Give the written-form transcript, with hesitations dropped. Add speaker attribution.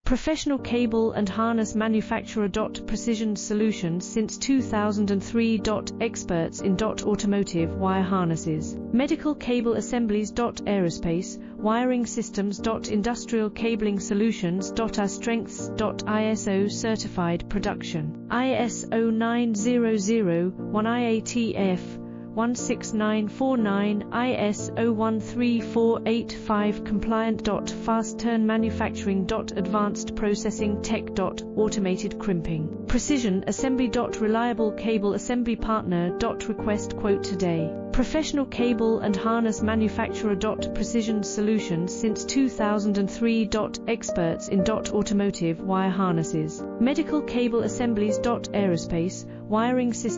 Speaker 1: Professional cable and harness manufacturer. Precision solutions since 2003. Experts in automotive wire harnesses, medical cable assemblies. Aerospace wiring systems. Industrial cabling solutions. Our strengths. ISO certified production, ISO 9001 IATF 16949, ISO 13485 compliant. Fast turn manufacturing. Advanced processing tech. Automated crimping, precision assembly. Reliable cable assembly partner. Request quote today. Professional cable and harness manufacturer. Precision solutions since 2003. Experts in automotive wire harnesses, medical cable assemblies. Aerospace wiring systems.